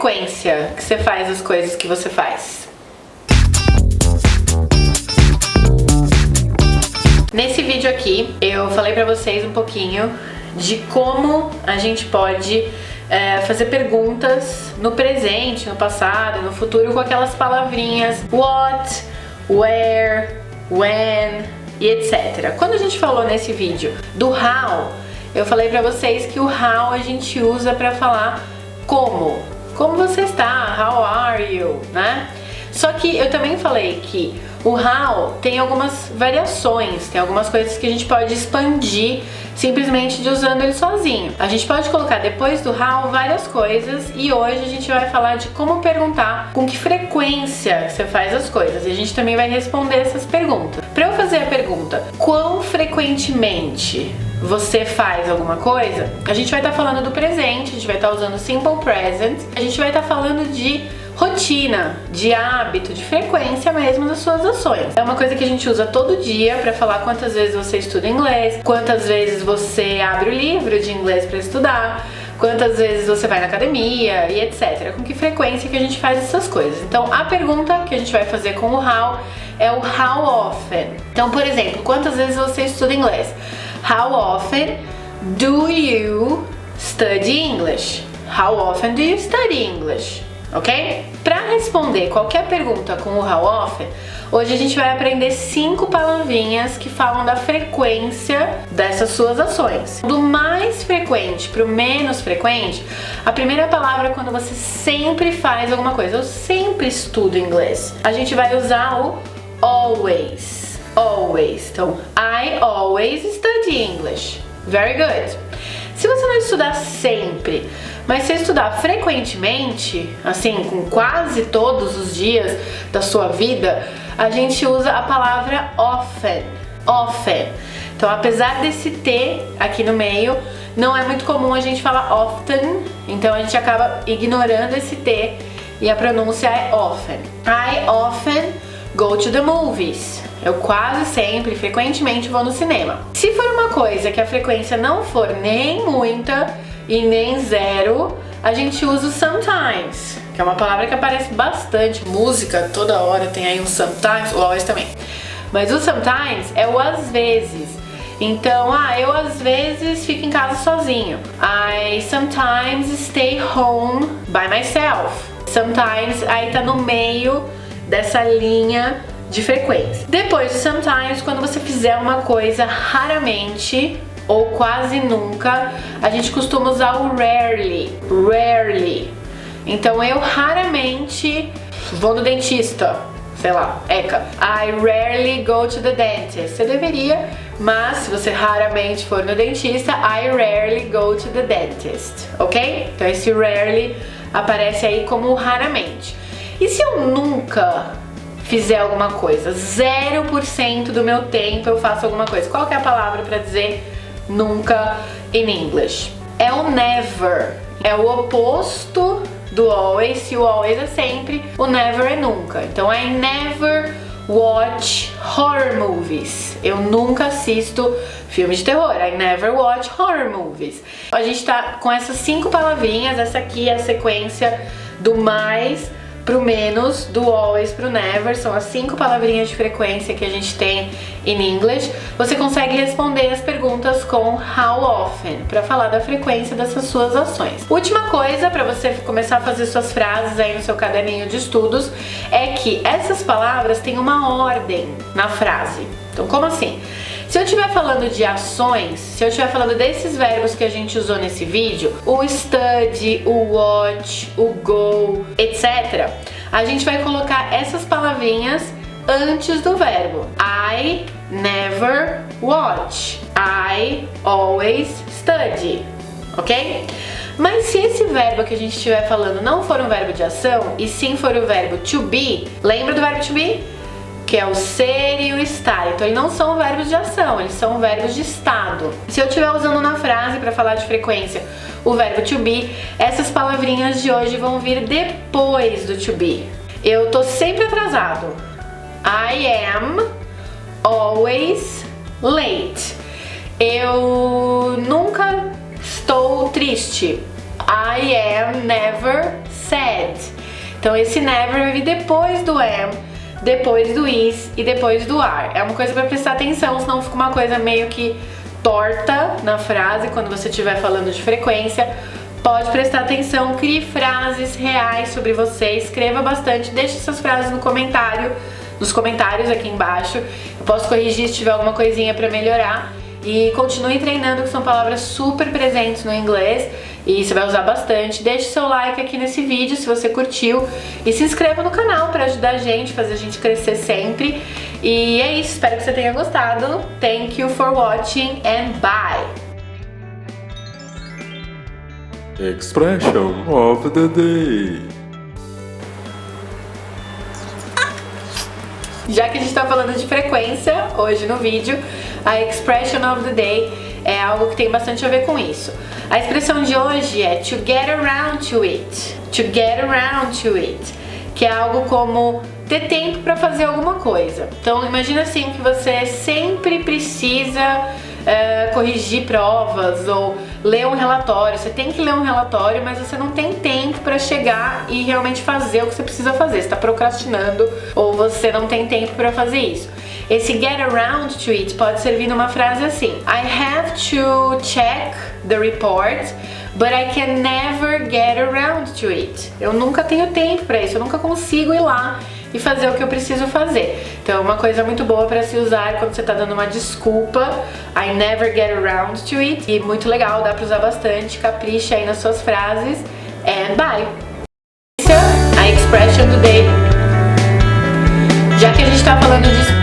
frequência que você faz as coisas que você faz? Nesse vídeo aqui, eu falei pra vocês um pouquinho de como a gente pode fazer perguntas no presente, no passado, no futuro com aquelas palavrinhas what, where, when e etc. Quando a gente falou nesse vídeo do how, eu falei pra vocês que o how a gente usa pra falar como você está, how are you, né? Só que eu também falei que o how tem algumas variações, tem algumas coisas que a gente pode expandir simplesmente de usando ele sozinho. A gente pode colocar depois do how várias coisas e hoje a gente vai falar de como perguntar com que frequência você faz as coisas. E a gente também vai responder essas perguntas. Para eu fazer a pergunta, quão frequentemente você faz alguma coisa, a gente vai estar falando do presente, a gente vai estar usando simple present, a gente vai estar falando de rotina, de hábito, de frequência mesmo das suas ações. É uma coisa que a gente usa todo dia para falar quantas vezes você estuda inglês, quantas vezes você abre o livro de inglês para estudar, quantas vezes você vai na academia e etc. Com que frequência que a gente faz essas coisas. Então a pergunta que a gente vai fazer com o how é o how often. Então, por exemplo, quantas vezes você estuda inglês? How often do you study English? How often do you study English? Ok? Para responder qualquer pergunta com o how often, hoje a gente vai aprender 5 palavrinhas que falam da frequência dessas suas ações. Do mais frequente para o menos frequente, a primeira palavra é quando você sempre faz alguma coisa. Eu sempre estudo inglês. A gente vai usar o always. Always. Então, I always study English. Very good. Se você não estudar sempre, mas se estudar frequentemente, assim, com quase todos os dias da sua vida, a gente usa a palavra often. Often. Então, apesar desse T aqui no meio, não é muito comum a gente falar often, então a gente acaba ignorando esse T e a pronúncia é often. I often go to the movies. Eu quase sempre, frequentemente vou no cinema. Se for uma coisa que a frequência não for nem muita e nem zero, a gente usa o sometimes, que é uma palavra que aparece bastante. Música, toda hora tem aí um sometimes, o always também. Mas o sometimes é o às vezes. Então, eu às vezes fico em casa sozinho. I sometimes stay home by myself. Sometimes aí tá no meio dessa linha de frequência. Depois de sometimes, quando você fizer uma coisa raramente ou quase nunca, a gente costuma usar o rarely. Rarely. Então eu raramente vou no dentista, sei lá, ECA. I rarely go to the dentist. Você deveria, mas se você raramente for no dentista, I rarely go to the dentist, ok? Então esse rarely aparece aí como raramente. E se eu nunca fizer alguma coisa, 0% do meu tempo eu faço alguma coisa, qual que é a palavra para dizer nunca in English? É o never, é o oposto do always. Se o always é sempre, o never é nunca. Então I never watch horror movies. Eu nunca assisto filmes de terror. I never watch horror movies. A gente tá com essas 5 palavrinhas, essa aqui é a sequência do mais pro menos, do always pro never, são as 5 palavrinhas de frequência que a gente tem in English. Você consegue responder as perguntas com how often, para falar da frequência dessas suas ações. Última coisa para você começar a fazer suas frases aí no seu caderninho de estudos é que essas palavras têm uma ordem na frase. Então, como assim? Se eu estiver falando de ações, se eu estiver falando desses verbos que a gente usou nesse vídeo, o study, o watch, o go, etc., a gente vai colocar essas palavrinhas antes do verbo. I never watch. I always study. Ok? Mas se esse verbo que a gente estiver falando não for um verbo de ação, e sim for o verbo to be, lembra do verbo to be? Que é o ser e o estar. Então, eles não são verbos de ação, eles são verbos de estado. Se eu estiver usando na frase para falar de frequência o verbo to be, essas palavrinhas de hoje vão vir depois do to be. Eu tô sempre atrasado. I am always late. Eu nunca estou triste. I am never sad. Então esse never vai vir depois do am, depois do is e depois do are. É uma coisa pra prestar atenção, senão fica uma coisa meio que torta na frase quando você estiver falando de frequência. Pode prestar atenção, crie frases reais sobre você, escreva bastante, deixe essas frases no comentário, nos comentários aqui embaixo. Eu posso corrigir se tiver alguma coisinha pra melhorar. E continue treinando, que são palavras super presentes no inglês e você vai usar bastante. Deixe seu like aqui nesse vídeo se você curtiu e se inscreva no canal para ajudar a gente, fazer a gente crescer sempre. E é isso, espero que você tenha gostado. Thank you for watching and bye! Expression of the day. Já que a gente tá falando de frequência hoje no vídeo, a expression of the day é algo que tem bastante a ver com isso. A expressão de hoje é to get around to it. To get around to it. Que é algo como ter tempo para fazer alguma coisa. Então imagina assim que você sempre precisa corrigir provas ou ler um relatório. Você tem que ler um relatório, mas você não tem tempo para chegar e realmente fazer o que você precisa fazer. Você está procrastinando ou você não tem tempo para fazer isso. Esse get around to it pode servir numa frase assim: I have to check the report, but I can never get around to it. Eu nunca tenho tempo para isso, eu nunca consigo ir lá e fazer o que eu preciso fazer. Então é uma coisa muito boa para se usar quando você tá dando uma desculpa. I never get around to it. E muito legal, dá para usar bastante. Capricha aí nas suas frases. And bye! A expression do day. Já que a gente tá falando de